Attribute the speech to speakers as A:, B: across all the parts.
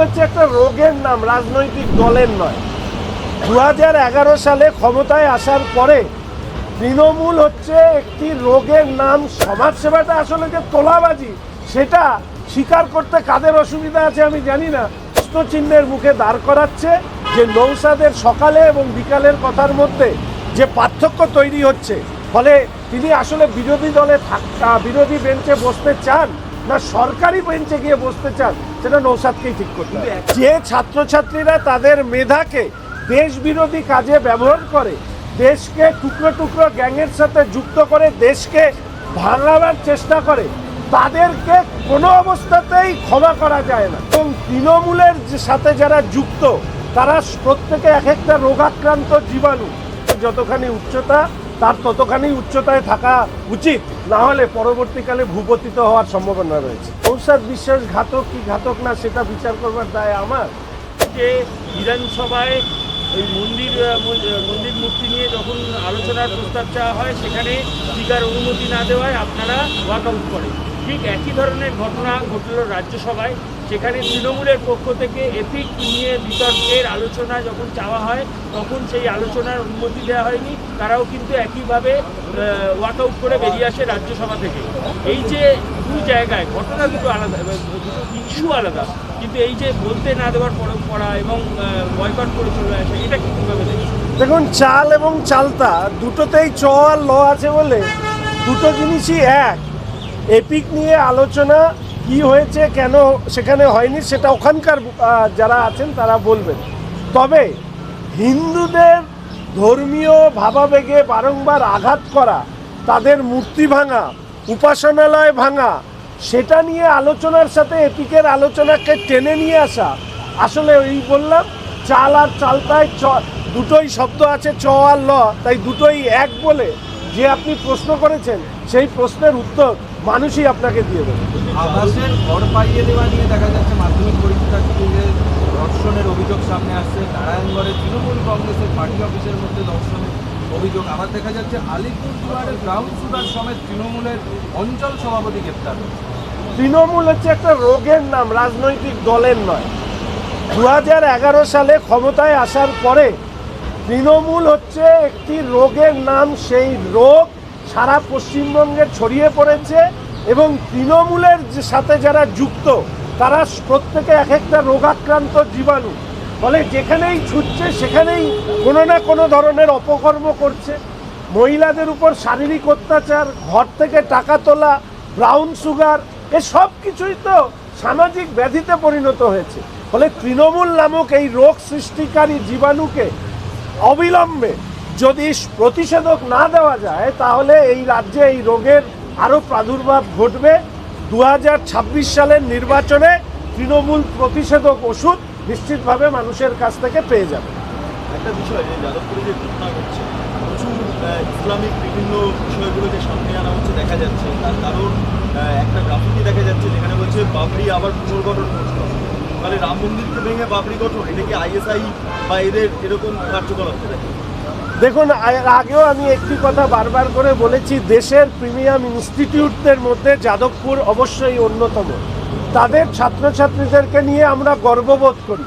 A: হচ্ছে একটা রোগের নাম, রাজনৈতিক দলের নয়। 2011 সালে ক্ষমতায় আসার পরে তৃণমূল হচ্ছে একটি রোগের নাম। সমাজসেবাটা আসলে যে তোলাবাজি সেটা স্বীকার করতে কাদের অসুবিধা আছে আমি জানি না। প্রশ্নচিহ্নের মুখে দাঁড় করাচ্ছে যে নৌসাদের সকালে এবং বিকালের কথার মধ্যে যে পার্থক্য তৈরি হচ্ছে, ফলে তিনি আসলে বিরোধী দলে বিরোধী বেঞ্চে বসতে চান না সরকারি বেঞ্চে গিয়ে বসতে চান, সেটা নৌসাদকেই ঠিক করতে হবে। যে ছাত্রছাত্রীরা তাদের মেধাকে দেশ বিরোধী কাজে ব্যবহার করে, দেশকে টুকরো টুকরো গ্যাংয়ের সাথে যুক্ত করে দেশকে ভাঙাবার চেষ্টা করে, তাদেরকে কোনো অবস্থাতেই ক্ষমা করা যায় না। এবং তৃণমূলের সাথে যারা যুক্ত তারা প্রত্যেকে এক একটা রোগাক্রান্ত জীবাণু। যতখানি উচ্চতা তার ততখানি উচ্চতায় থাকা উচিত, না হলে পরবর্তীকালে ভূপতিত হওয়ার সম্ভাবনা রয়েছে। নৌসাদ বিশ্বাসঘাতক কি ঘাতক না সেটা বিচার করবার দায় আমার।
B: যে বিধানসভায় ওই মন্দির মূর্তি নিয়ে যখন আলোচনার প্রস্তাব চাওয়া হয়, সেখানে স্পিকার অনুমতি না দেওয়ায় আপনারা ওয়াকআউট করেন। ঠিক একই ধরনের ঘটনা ঘটল রাজ্যসভায়। সেখানে তৃণমূলের পক্ষ থেকে এপিক নিয়ে বিতর্কের আলোচনা যখন চাওয়া হয় তখন সেই আলোচনার অনুমতি দেওয়া হয়নি, তারাও কিন্তু একইভাবে ওয়াকআউট করে বেরিয়ে আসে রাজ্যসভা থেকে। এই যে দু জায়গায় ঘটনা দুটো আলাদা, দুটো ইস্যু আলাদা, কিন্তু এই যে বলতে না দেওয়ার পরম্পরা এবং বয়কট করে চলে আসে, এটা কীভাবে দেখছেন?
A: দেখুন, চাল এবং চালতা দুটোতেই চ আর ল আছে বলে দুটো জিনিসই এক। এপিক নিয়ে আলোচনা কি হয়েছে, কেন সেখানে হয়নি, সেটা ওখানকার যারা আছেন তারা বলবেন। তবে হিন্দুদের ধর্মীয় ভাবাবেগে বারংবার আঘাত করা, তাদের মূর্তি ভাঙা, উপাসনালয় ভাঙা, সেটা নিয়ে আলোচনার সাথে এপিকের আলোচনাকে টেনে নিয়ে আসা, আসলে ওই বললাম চাল আর চালতায় দুটোই শব্দ আছে, চ আর ল, তাই দুটোই এক বলে যে আপনি প্রশ্ন করেছেন সেই প্রশ্নের উত্তর মানুষই আপনাকে দিয়ে দেবে।
C: আবাসের ঘর পাইয়ে দেওয়া নিয়ে দেখা যাচ্ছে মাধ্যমিক পরীক্ষার্থীদের ধর্ষণের অভিযোগ সামনে আসছে। নারায়ণগড়ে তৃণমূল কংগ্রেসের পার্টি অফিসের মধ্যে ধর্ষণের অভিযোগ। আবার দেখা যাচ্ছে আলিপুরদুয়ারের গ্রাউন্ড সুগার সমেত তৃণমূলের অঞ্চল সভাপতি গ্রেপ্তার।
A: তৃণমূল হচ্ছে একটা রোগের নাম, রাজনৈতিক দলের নয়। 2011 সালে ক্ষমতায় আসার পরে তৃণমূল হচ্ছে একটি রোগের নাম। সেই রোগ সারা পশ্চিমবঙ্গে ছড়িয়ে পড়েছে এবং তৃণমূলের সাথে যারা যুক্ত তারা প্রত্যেকে এক একটা রোগাক্রান্ত জীবাণু। ফলে যেখানেই ছুটছে সেখানেই কোনো না কোনো ধরনের অপকর্ম করছে। মহিলাদের উপর শারীরিক অত্যাচার, ঘর থেকে টাকা তোলা, ব্রাউন সুগার, এসব কিছুই তো সামাজিক ব্যাধিতে পরিণত হয়েছে। ফলে তৃণমূল নামক এই রোগ সৃষ্টিকারী জীবাণুকে অবিলম্বে যদি প্রতিষেধক না দেওয়া যায় তাহলে এই রাজ্যে এই রোগের আরও প্রাদুর্ভাব ঘটবে। 2026 সালের নির্বাচনে তৃণমূল প্রতিষেধক ওষুধ নিশ্চিতভাবে মানুষের কাছ থেকে পেয়ে যাবে।
D: একটা বিষয় যে যাদবপুরে যে ঘটনা ঘটছে, প্রচুর ইসলামিক বিভিন্ন বিষয়গুলো যে সামনে আনা হচ্ছে দেখা যাচ্ছে, তার কারণ একটা গ্রাফিতি দেখা যাচ্ছে যেখানে বলছে বাবরি আবার পুনর্গঠন করতে হবে। তাহলে রাম মন্দিরকে ভেঙে বাবরি গঠন, এটা কি আইএসআই বা এদের এরকম কার্যকলাপ?
A: দেখুন, আগেও আমি একটি কথা বারবার করে বলেছি, দেশের প্রিমিয়াম ইনস্টিটিউটদের মধ্যে যাদবপুর অবশ্যই অন্যতম। তাদের ছাত্রছাত্রীদেরকে নিয়ে আমরা গর্ববোধ করি,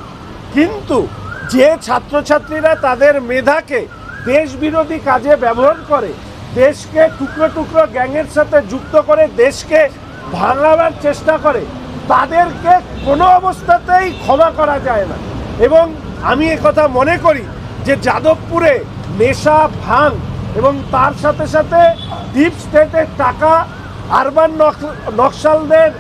A: কিন্তু যে ছাত্রছাত্রীরা তাদের মেধাকে দেশ বিরোধী কাজে ব্যবহার করে, দেশকে টুকরো টুকরো গ্যাংয়ের সাথে যুক্ত করে দেশকে ভাঙাবার চেষ্টা করে, তাদেরকে কোনো অবস্থাতেই ক্ষমা করা যায় না। এবং আমি একথা মনে করি যে যাদবপুরে নেশা, ভাঙ এবং তার সাথে সাথে ডিপ স্টেটের টাকা, আরবান নকশালদের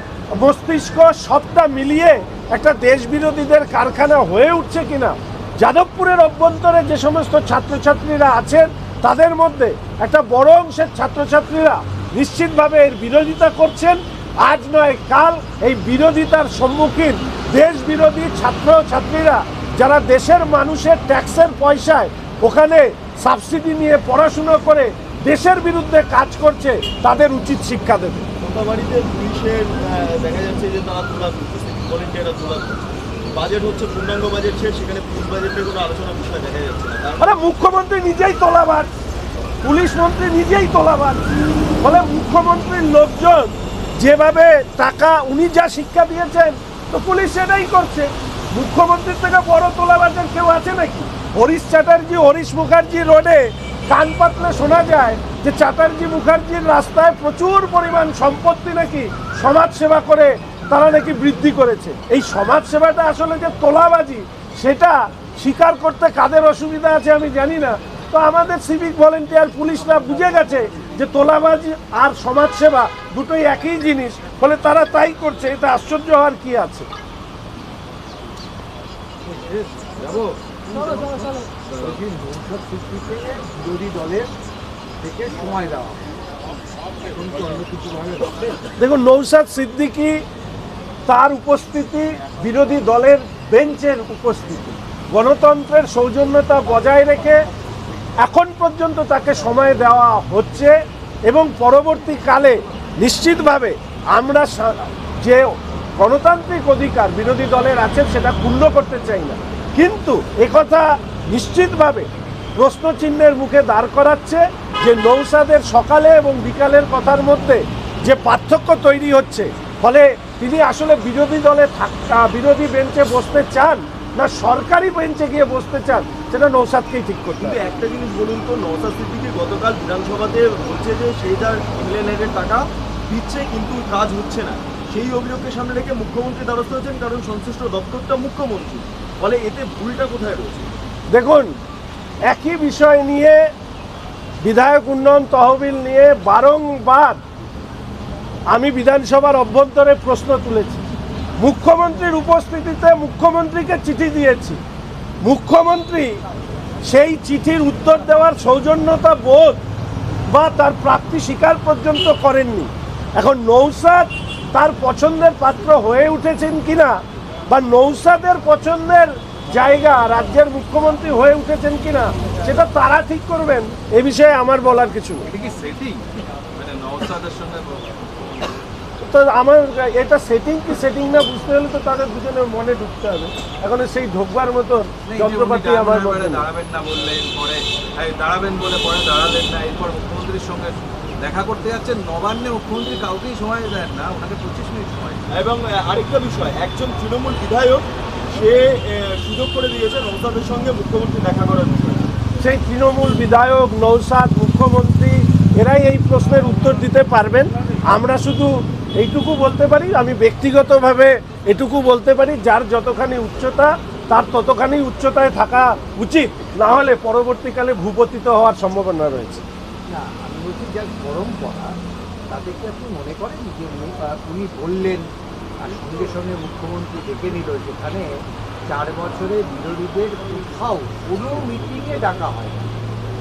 A: মস্তিষ্ক, সবটা মিলিয়ে একটা দেশ বিরোধীদের কারখানা হয়ে উঠছে কিনা, যাদবপুরের অভ্যন্তরে যে সমস্ত ছাত্রছাত্রীরা আছেন তাদের মধ্যে একটা বড় অংশের ছাত্রছাত্রীরা নিশ্চিতভাবে এর বিরোধিতা করছেন। আজ নয় কাল এই বিরোধিতার সম্মুখীন দেশ বিরোধী ছাত্রছাত্রীরা যারা দেশের মানুষের ট্যাক্সের পয়সায় ওখানে সাবসিডি নিয়ে পড়াশুনো করে দেশের বিরুদ্ধে কাজ করছে, তাদের উচিত শিক্ষা দেবে।
D: কোটাবাড়িতে পুলিশের দেখা যাচ্ছে যে তারা তোলা করতেছে, ভলেন্টিয়াররা তোলা করছে, বাজেট হচ্ছে পূর্ণাঙ্গ বাজেট শেষ, সেখানে পুলিশ বাজেটের কোনো আলোচনা বিষয় দেখা যাচ্ছে না।
A: আরে মুখ্যমন্ত্রী নিজেই তোলাবাজ, পুলিশ মন্ত্রী নিজেই তোলাবাজ। ফলে মুখ্যমন্ত্রীর লোকজন যেভাবে টাকা, উনি যা শিক্ষা দিয়েছেন তো পুলিশ সেটাই করছে। মুখ্যমন্ত্রীর থেকে বড় তোলাবাজের কেউ আছে নাকি? হরিশ চ্যাটার্জি, হরিশ মুখার্জি রোডে কান পাতলে শোনা যায় যে চ্যাটার্জি মুখার্জির রাস্তায় প্রচুর পরিমাণ সম্পত্তি নাকি সমাজ সেবা করে তারা নাকি বৃদ্ধি করেছে। এই সমাজ সেবাটা আসলে যে তোলাবাজি সেটা স্বীকার করতে কাদের অসুবিধা আছে আমি জানি না। তো আমাদের সিভিক ভলেন্টিয়ার পুলিশরা বুঝে গেছে যে তোলাবাজি আর সমাজসেবা দুটোই একই জিনিস, ফলে তারা তাই করছে। এটা আশ্চর্য হওয়ার কি আছে?
C: বিরোধী দলের থেকে সময় দেওয়া, এখন তো অন্য কিছু ভাবে হচ্ছে।
A: দেখুন, নৌসাদ সিদ্দিকী তার উপস্থিতি বিরোধী দলের বেঞ্চের উপস্থিতি, গণতন্ত্রের সৌজন্যতা বজায় রেখে এখন পর্যন্ত তাকে সময় দেওয়া হচ্ছে এবং পরবর্তীকালে নিশ্চিতভাবে আমরা যে গণতান্ত্রিক অধিকার বিরোধী দলের আছে সেটা ক্ষুণ্ণ করতে চাই না, কিন্তু একথা নিশ্চিতভাবে প্রশ্নচিহ্নের মুখে দাঁড় করাচ্ছে যে নৌসাদের সকালে এবং বিকালের কথার মধ্যে যে পার্থক্য তৈরি হচ্ছে, ফলে তিনি আসলে বিরোধী দলে বিরোধী বেঞ্চে বসতে চান না সরকারি বেঞ্চে গিয়ে বসতে চান, সেটা নৌসাদকেই ঠিক করতে
D: কিন্তু
A: হবে।
D: একটা জিনিস বলুন তো, নওশাদ সিদ্দিকী গতকাল বিধানসভাতে বলছে যে সেই তার এমএলএ টাকা দিচ্ছে কিন্তু কাজ হচ্ছে না। সেই অভিযোগকে সামনে রেখে মুখ্যমন্ত্রী দ্বারস্থ হয়েছেন, কারণ সংশ্লিষ্ট দপ্তরটা মুখ্যমন্ত্রী। ফলে এতে ভুলটা কোথায় রয়েছে?
A: দেখুন, একই বিষয় নিয়ে বিধায়ক উন্নয়ন তহবিল নিয়ে বারংবার আমি বিধানসভার অভ্যন্তরে প্রশ্ন তুলেছি। মুখ্যমন্ত্রীর উপস্থিতিতে মুখ্যমন্ত্রীকে চিঠি দিয়েছি, মুখ্যমন্ত্রী সেই চিঠির উত্তর দেওয়ার সৌজন্যতা বোধ বা তার প্রাপ্তি স্বীকার পর্যন্ত করেননি। এখন নৌসাদ তার পছন্দের পাত্র হয়ে উঠেছেন কিনা বা নৌসাদের পছন্দের জায়গা রাজ্যের মুখ্যমন্ত্রী হয়ে উঠেছেন কিনা সেটা তারা ঠিক করবেন, এ বিষয়ে আমার বলার কিছু নেই।
C: এটা কি সেটিং, মানে নওশাদের সঙ্গে?
A: তো আমার এটা সেটিং কি সেটিং না বুঝতে হলে তো তাদের দুজনের মনে ঢুকতে হবে। এখন সেই ঢোকবার মতো যন্ত্রপাতি আমার মনে নেই।
C: দাঁড়াবেন না বললেন, পরে দাঁড়াবেন বলে পরে দাঁড়ালেন না, এরপর মুখ্যমন্ত্রীর সঙ্গে দেখা করতে যাচ্ছেন। নবান্নে মুখ্যমন্ত্রী কাউকেই সময় দেন না, ওনাকে 25 মিনিট সময়।
D: এবং আরেকটা বিষয়, একজন তৃণমূল বিধায়ক সে সুযোগ করে দিয়েছে নওশাদের সঙ্গে মুখ্যমন্ত্রী দেখা করার বিষয়।
A: সেই তৃণমূল বিধায়ক, নৌসাদ, মুখ্যমন্ত্রী এরাই এই প্রশ্নের উত্তর দিতে পারবেন। আমরা শুধু এইটুকু বলতে পারি, আমি ব্যক্তিগতভাবে এটুকু বলতে পারি, যার যতখানি উচ্চতা তার ততখানি উচ্চতায় থাকা উচিত, না হলে পরবর্তীকালে ভূপতিত হওয়ার সম্ভাবনা রয়েছে।
E: না, আমি বলছি যা গরম পড়া তাতে কি আপনি মনে করেন যে উনি বললেন আর সঙ্গে সঙ্গে মুখ্যমন্ত্রী ডেকে নিল, যেখানে 4 বছরে বিরোধীদের কোথাও কোনো মিটিংয়ে ডাকা হয় না,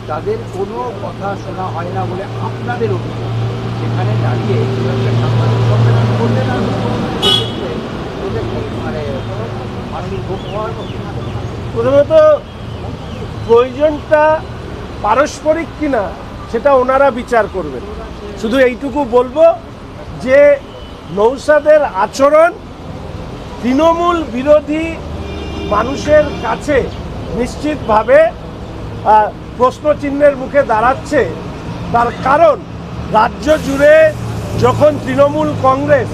E: তাদের কোনো কথা শোনা হয় না বলে আপনাদের অভিযোগ, সেখানে দাঁড়িয়ে একটা সাংবাদিক সম্মেলন করলেন আর মুখ্যমন্ত্রী দেখলেন, এটা কি মানে মানবিক ভোগ হওয়ার মতো?
A: প্রথমত প্রয়োজনটা পারস্পরিক কিনা সেটা ওনারা বিচার করবেন। শুধু এইটুকু বলবো যে নৌসাদের আচরণ তৃণমূল বিরোধী মানুষের কাছে নিশ্চিতভাবে প্রশ্নচিহ্নের মুখে দাঁড়াচ্ছে। তার কারণ রাজ্য জুড়ে যখন তৃণমূল কংগ্রেস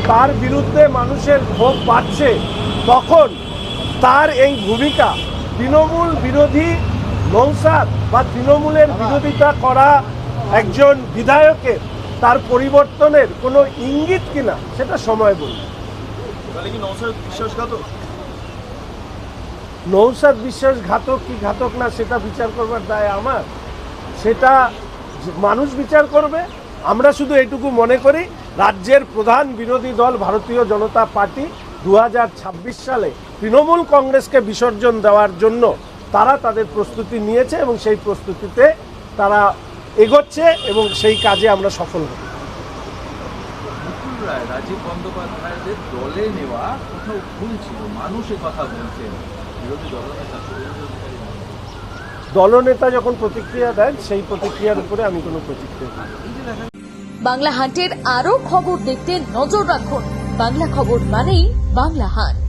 A: তার বিরুদ্ধে মানুষের ক্ষোভ বাড়ছে, তখন তার এই ভূমিকা তৃণমূল বিরোধী নৌসাদ বা তৃণমূলের বিরোধিতা করা একজন বিধায়কের তার পরিবর্তনের কোনো ইঙ্গিত কিনা সেটা সময় বলবে।
D: তাহলে কি নওশাদ বিশ্বাসঘাতক?
A: নৌসাদ বিশ্বাসঘাতক কি ঘাতক না সেটা বিচার করবার দায় আমার, সেটা মানুষ বিচার করবে। আমরা শুধু এটুকু মনে করি, রাজ্যের প্রধান বিরোধী দল ভারতীয় জনতা পার্টি 2026 সালে তৃণমূল কংগ্রেসকে বিসর্জন দেওয়ার জন্য তারা তাদের প্রস্তুতি নিয়েছে এবং সেই প্রস্তুতিতে তারা এগোচ্ছে এবং সেই কাজে আমরা সফল হব।
C: মুকুল রায় রাজীব বন্দ্যোপাধ্যায়দের দলে নেওয়া কোথাও ভুল ছিল, মানুষ এ কথা বলছেন, বিরোধী দলনেতা
A: দলনেতা যখন প্রতিক্রিয়া দেন সেই প্রতিক্রিয়ার উপরে আমি কোনো প্রতিক্রিয়া দিই না।
C: এই যে দেখা
F: বাংলা হান্টের আরও খবর দেখতে নজর রাখুন। বাংলা খবর মানেই বাংলা হান্ট।